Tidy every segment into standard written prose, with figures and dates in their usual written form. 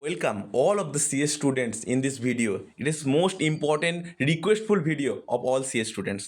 Welcome all of the CS students in this video. It is most important requestful video of all CS students.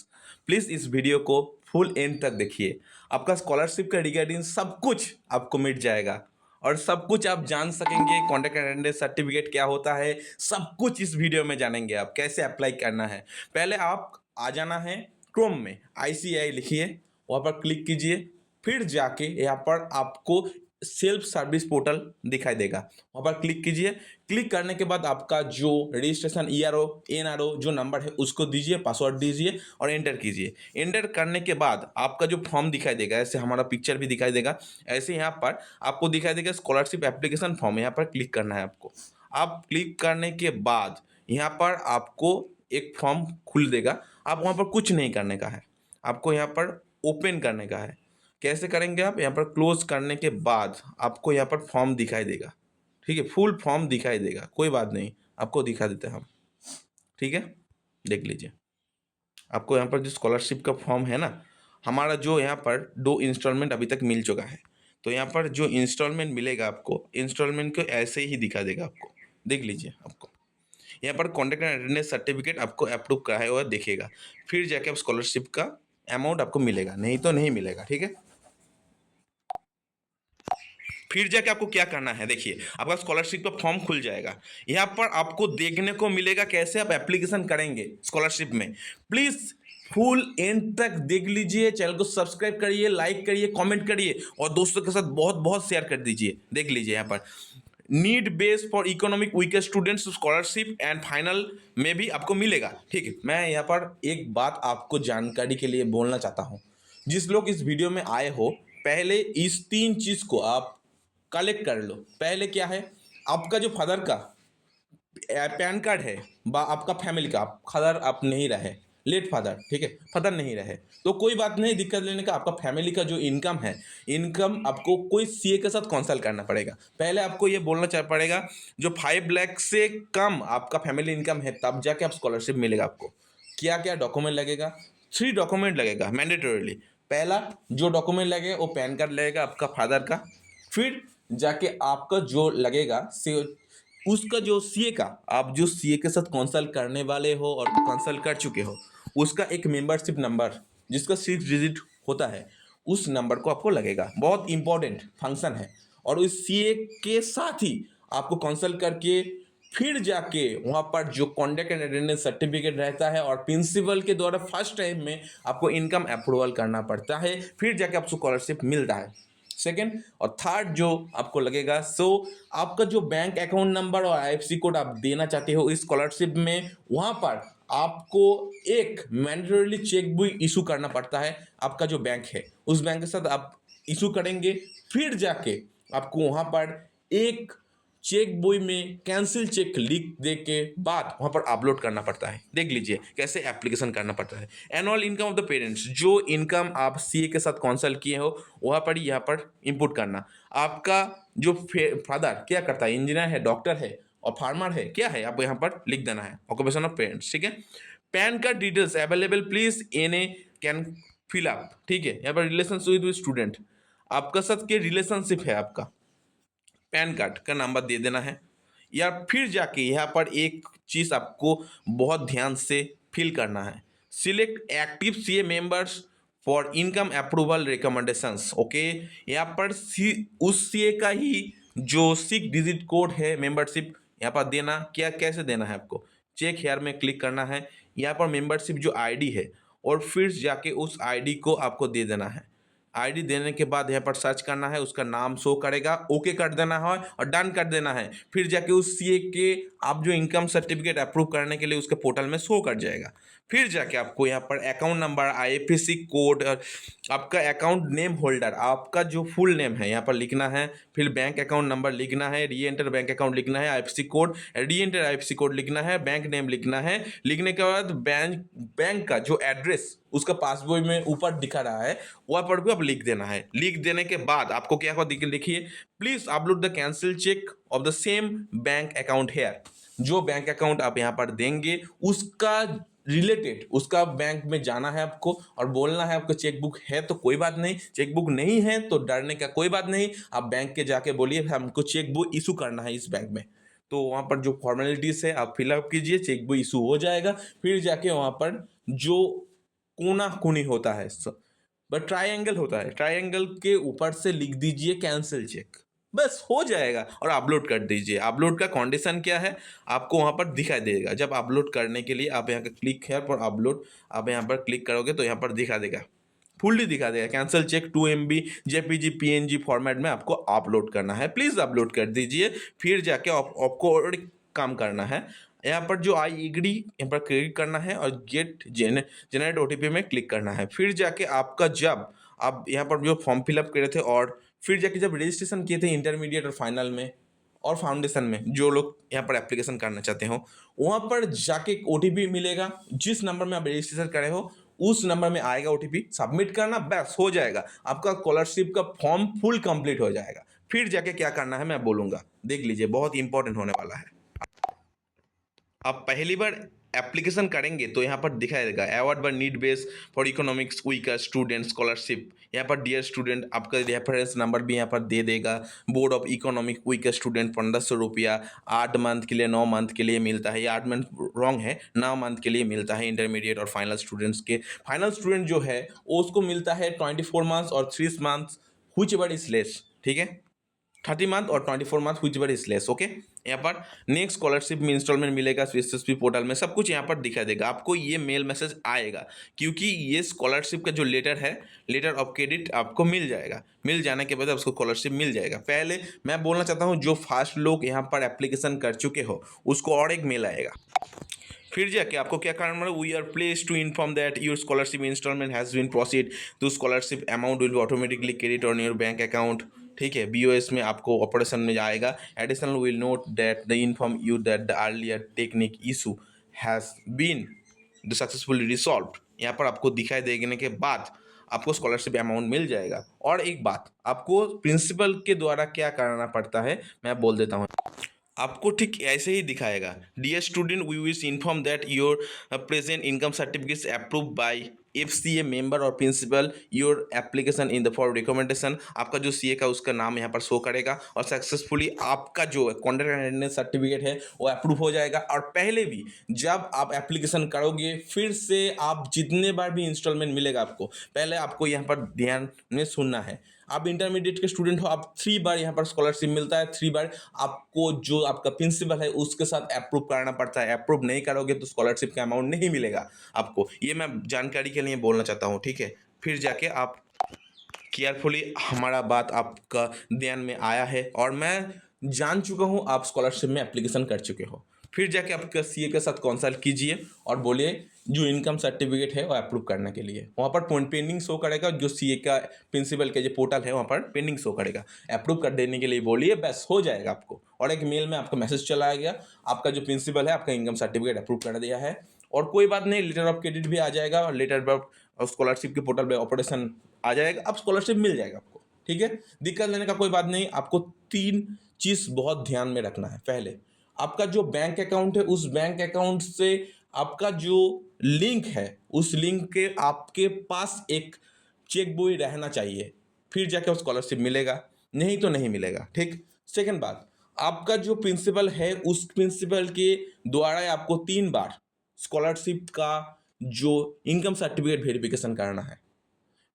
Please इस video को full and तक देखिए। आपका scholarship का regarding सब कुछ आपको मिट जाएगा और सब कुछ आप जान सकेंगे। कॉन्टैक्ट अटेंडेंस सर्टिफिकेट क्या होता है, सब कुछ इस वीडियो में जानेंगे। आप कैसे अप्लाई करना है। पहले आप आ जाना है क्रोम में, ICAI लिखिए, वहाँ पर क्लिक कीजिए। फिर जाके यहाँ पर आपको सेल्फ सर्विस पोर्टल दिखाई देगा, वहाँ पर क्लिक कीजिए। क्लिक करने के बाद आपका जो रजिस्ट्रेशन ERO NRO जो नंबर है उसको दीजिए, पासवर्ड दीजिए और एंटर कीजिए। एंटर करने के बाद आपका जो फॉर्म दिखाई देगा, ऐसे हमारा पिक्चर भी दिखाई देगा, ऐसे यहाँ पर आपको दिखाई देगा स्कॉलरशिप एप्लीकेशन फॉर्म। यहाँ पर क्लिक करना है आपको। आप क्लिक करने के बाद यहाँ पर आपको एक फॉर्म खुल देगा। आप वहाँ पर कुछ नहीं करने का है, आपको यहाँ पर ओपन करने का है। कैसे करेंगे आप, यहाँ पर क्लोज करने के बाद आपको यहाँ पर फॉर्म दिखाई देगा। ठीक है, फुल फॉर्म दिखाई देगा, कोई बात नहीं, आपको दिखा देते हैं हम। ठीक है, देख लीजिए। आपको यहाँ पर जो स्कॉलरशिप का फॉर्म है ना, हमारा जो यहाँ पर 2 इंस्टॉलमेंट अभी तक मिल चुका है। तो यहाँ पर जो इंस्टॉलमेंट मिलेगा आपको, इंस्टॉलमेंट को ऐसे ही दिखा देगा आपको। देख लीजिए, आपको यहाँ पर कॉन्टैक्ट एंड अटेंडेंस सर्टिफिकेट आपको अप्रूव कराया हुआ दिखेगा। फिर जाके आप स्कॉलरशिप का अमाउंट आपको मिलेगा, नहीं तो नहीं मिलेगा। ठीक है, फिर जाके आपको क्या करना है, देखिए आपका स्कॉलरशिप का फॉर्म खुल जाएगा। यहाँ पर आपको देखने को मिलेगा कैसे आप एप्लीकेशन करेंगे स्कॉलरशिप में। प्लीज फुल एंड तक देख लीजिए। चैनल को सब्सक्राइब करिए, लाइक करिए, कमेंट करिए और दोस्तों के साथ बहुत बहुत शेयर कर दीजिए। देख लीजिए यहाँ पर need base for economic weaker students scholarship and final में भी आपको मिलेगा। ठीक है, मैं यहाँ पर एक बात आपको जानकारी के लिए बोलना चाहता हूँ। जिस लोग इस वीडियो में आए हो, पहले इस 3 चीज़ को आप कलेक्ट कर लो। पहले क्या है, आपका जो फादर का पैन कार्ड है बा आपका फैमिली का, आप फादर आप नहीं रहे, लेट फादर, ठीक है, फादर नहीं रहे तो कोई बात नहीं, दिक्कत लेने का। आपका फैमिली का जो इनकम है, इनकम आपको कोई CA के साथ कंसल्ट करना पड़ेगा। पहले आपको ये बोलना चाह पड़ेगा जो 5 लाख से कम आपका फैमिली इनकम है, तब जाके आप स्कॉलरशिप मिलेगा। आपको क्या क्या डॉक्यूमेंट लगेगा, 3 डॉक्यूमेंट लगेगा मैंडेटरीली। पहला जो डॉक्यूमेंट लगेगा वो पैन कार्ड लगेगा आपका फादर का। फिर जाके आपका जो लगेगा से उसका जो CA का, आप जो CA के साथ कंसल्ट करने वाले हो और कंसल्ट कर चुके हो, उसका एक मेंबरशिप नंबर जिसका 6 डिजिट होता है, उस नंबर को आपको लगेगा। बहुत इंपॉर्टेंट फंक्शन है। और उस CA के साथ ही आपको कंसल्ट करके फिर जाके वहाँ पर जो कॉन्टैक्ट एंड अटेंडेंस सर्टिफिकेट रहता है और प्रिंसिपल के द्वारा फर्स्ट टाइम में आपको इनकम अप्रूवल करना पड़ता है, फिर जाके आपको स्कॉलरशिप मिलता है। सेकेंड और थर्ड जो आपको लगेगा, आपका जो बैंक अकाउंट नंबर और IFSC कोड आप देना चाहते हो इस स्कॉलरशिप में, वहाँ पर आपको एक मैंडेटरीली चेक बुक इशू करना पड़ता है। आपका जो बैंक है उस बैंक के साथ आप इशू करेंगे। फिर जाके आपको वहाँ पर एक चेक बुक में कैंसिल चेक लिख दे के बाद वहाँ पर अपलोड करना पड़ता है। देख लीजिए कैसे एप्लीकेशन करना पड़ता है। Annual income of the parents, जो इनकम आप CA के साथ कंसल्ट किए हो वहाँ पर यहाँ पर इनपुट करना। आपका जो फादर क्या करता है, इंजीनियर है, डॉक्टर है और फार्मर है, क्या है, आपको यहाँ पर लिख देना है ऑक्यूपेशन ऑफ पेरेंट्स। ठीक है, PAN card details available please NA can fill up. ठीक है, यहाँ पर रिलेशनशिप विद स्टूडेंट, आपका साथ के रिलेशनशिप है, आपका पैन कार्ड का नंबर दे देना है। या फिर जाके यहाँ पर एक चीज़ आपको बहुत ध्यान से फिल करना है, select active CA members for income approval recommendations. Okay, यहाँ पर उस CA का ही जो 6 डिजिट कोड है मेंबरशिप यहाँ पर देना। क्या कैसे देना है, आपको चेक हेयर में क्लिक करना है, यहाँ पर मेंबरशिप जो ID है और फिर जाके उस ID को आपको दे देना है। ID देने के बाद यहाँ पर सर्च करना है, उसका नाम शो करेगा, ओके कर देना है और डन कर देना है। फिर जाके उस CA के आप जो इनकम सर्टिफिकेट अप्रूव करने के लिए उसके पोर्टल में शो कर जाएगा। फिर जाके आपको यहाँ पर अकाउंट नंबर, IFSC कोड, आपका अकाउंट नेम होल्डर, आपका जो फुल नेम है यहाँ पर लिखना है। फिर बैंक अकाउंट नंबर लिखना है, री एंटर बैंक अकाउंट लिखना है, IFSC कोड, री एंटर IFSC कोड लिखना है, बैंक नेम लिखना है। लिखने के बाद बैंक का जो एड्रेस उसका पासबुक में ऊपर दिखा रहा है वहाँ पर भी आप लिख देना है। लिख देने के बाद आपको क्या होगा लिखिए, please upload the cancel cheque of the same bank account here. जो बैंक अकाउंट आप यहाँ पर देंगे उसका रिलेटेड उसका बैंक में जाना है आपको और बोलना है आपको चेकबुक है तो कोई बात नहीं, चेकबुक नहीं है तो डरने का कोई बात नहीं। आप बैंक के जाके बोलिए हमको चेकबुक इशू करना है इस बैंक में। तो वहाँ पर जो फॉर्मेलिटीज़ है आप फिलअप कीजिए, चेकबुक इशू हो जाएगा। फिर जाके वहाँ पर जो कोना कोनी होता है बट ट्रायंगल होता है, ट्रायंगल के ऊपर से लिख दीजिए कैंसिल चेक, बस हो जाएगा और अपलोड कर दीजिए। अपलोड का कंडीशन क्या है आपको वहाँ पर दिखाई देगा। जब अपलोड करने के लिए आप यहाँ का क्लिक है पर अपलोड, आप यहाँ पर क्लिक करोगे तो यहाँ पर दिखा देगा, फुल्ली दिखा देगा cancel cheque 2 MB JPG PNG format में आपको अपलोड करना है। प्लीज़ अपलोड कर दीजिए। फिर जाके आपको और एक काम करना है, यहाँ पर जो आई एग्री यहाँ पर क्लिक करना है और गेट जनरेट OTP में क्लिक करना है। फिर जाके आपका जब आप यहाँ पर जो फॉर्म फिलअप करे थे और फिर जाके जब रजिस्ट्रेशन किए थे इंटरमीडिएट और फाइनल में और फाउंडेशन में, जो लोग यहाँ पर एप्लीकेशन करना चाहते हो वहाँ पर जाके OTP मिलेगा। जिस नंबर में आप रजिस्ट्रेशन करे हो उस नंबर में आएगा OTP, सबमिट करना, बस हो जाएगा आपका स्कॉलरशिप का फॉर्म फुल कंप्लीट हो जाएगा। फिर जाके क्या करना है मैं बोलूँगा, देख लीजिए, बहुत इंपॉर्टेंट होने वाला है। आप पहली बार एप्लीकेशन करेंगे तो यहाँ पर दिखाई देगा award bye need base for economics weaker student scholarship. यहाँ पर डियर स्टूडेंट आपका रेफरेंस नंबर भी यहाँ पर दे देगा। Board of economic weaker student 1500 रुपया 8 मंथ के लिए 9 मंथ के लिए मिलता है। ये 8 मंथ रॉन्ग है, 9 मंथ के लिए मिलता है इंटरमीडिएट और फाइनल स्टूडेंट्स के। फाइनल स्टूडेंट जो है उसको मिलता है 24 मंथ्स और 3 months which ever is less, ठीक है, 30 मंथ और 24 month which ever is less, okay. यहाँ पर नेक्स्ट स्कॉलरशिप में इंस्टॉलमेंट मिलेगा SSP पोर्टल में, सब कुछ यहाँ पर दिखा देगा आपको। ये मेल मैसेज आएगा क्योंकि ये स्कॉलरशिप का जो लेटर है, लेटर ऑफ क्रेडिट आपको मिल जाएगा। मिल जाने के बाद उसको स्कॉलरशिप मिल जाएगा। पहले मैं बोलना चाहता हूँ जो फास्ट लोग यहाँ पर एप्लीकेशन कर चुके हो उसको और एक मेल आएगा। फिर जाके आपको क्या करना है, we are place to inform that your scholarship installment has been proceed तो scholarship amount will be automatically credit on your bank account, ठीक है। BOS में आपको ऑपरेशन में जाएगा। Additional will note that the inform you that the earlier technique issue has been successfully resolved. यहाँ पर आपको दिखाई देने के बाद आपको स्कॉलरशिप अमाउंट मिल जाएगा। और एक बात, आपको प्रिंसिपल के द्वारा क्या करना पड़ता है मैं बोल देता हूँ। आपको ठीक ऐसे ही दिखाएगा, dear student we wish inform that your present income certificate approve by FCA member और principal your application in the for recommendation. आपका जो CA का उसका नाम यहाँ पर शो करेगा और सक्सेसफुली आपका जो कॉन्ट्रैक्ट अटेंडेंस सर्टिफिकेट है वो अप्रूव हो जाएगा। और पहले भी जब आप एप्लीकेशन करोगे फिर से आप जितने बार भी इंस्टॉलमेंट मिलेगा आपको, पहले आपको यहाँ पर ध्यान में सुनना है। आप इंटरमीडिएट के स्टूडेंट हो, आप 3 बार यहाँ पर स्कॉलरशिप मिलता है। 3 बार आपको जो आपका प्रिंसिपल है उसके साथ अप्रूव कराना पड़ता है। अप्रूव नहीं करोगे तो स्कॉलरशिप का अमाउंट नहीं मिलेगा आपको। ये मैं जानकारी के लिए बोलना चाहता हूँ, ठीक है। फिर जाके आप केयरफुली, हमारा बात आपका ध्यान में आया है और मैं जान चुका हूँ आप स्कॉलरशिप में एप्लीकेशन कर चुके हो। फिर जाके आपका CA के साथ कंसल्ट कीजिए और बोलिए जो इनकम सर्टिफिकेट है वो अप्रूव करने के लिए। वहाँ पर पेंडिंग शो करेगा, जो CA का प्रिंसिपल का जो पोर्टल है वहाँ पर पेंडिंग शो करेगा। अप्रूव कर देने के लिए बोलिए, बस हो जाएगा आपको। और एक मेल में आपका मैसेज चला गया, आपका जो प्रिंसिपल है आपका इनकम सर्टिफिकेट अप्रूव कर दिया है। और कोई बात नहीं, लेटर ऑफ क्रेडिट भी आ जाएगा और लेटर ऑफ स्कॉलरशिप के पोर्टल पर ऑपरेशन आ जाएगा, अब स्कॉलरशिप मिल जाएगा आपको, ठीक है। दिक्कत लेने का कोई बात नहीं। आपको 3 चीज़ बहुत ध्यान में रखना है। पहले, आपका जो बैंक अकाउंट है उस बैंक अकाउंट से आपका जो लिंक है उस लिंक के आपके पास एक चेक बुक रहना चाहिए, फिर जाके स्कॉलरशिप मिलेगा, नहीं तो नहीं मिलेगा, ठीक। सेकंड बात, आपका जो प्रिंसिपल है उस प्रिंसिपल के द्वारा आपको 3 बार स्कॉलरशिप का जो इनकम सर्टिफिकेट वेरिफिकेशन करना है,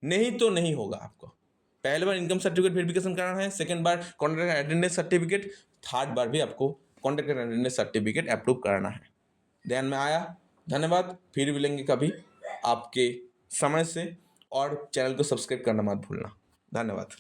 नहीं तो नहीं होगा आपको। पहले बार इनकम सर्टिफिकेट वेरिफिकेशन कराना है, सेकंड बार कॉन्ट्रैक्ट अटेंडेंस सर्टिफिकेट, थर्ड बार भी आपको कॉन्ट्रैक्ट अटेंडेंस सर्टिफिकेट अप्रूव कराना है। ध्यान में आया? धन्यवाद। फिर मिलेंगे कभी आपके समय से, और चैनल को सब्सक्राइब करना मत भूलना। धन्यवाद।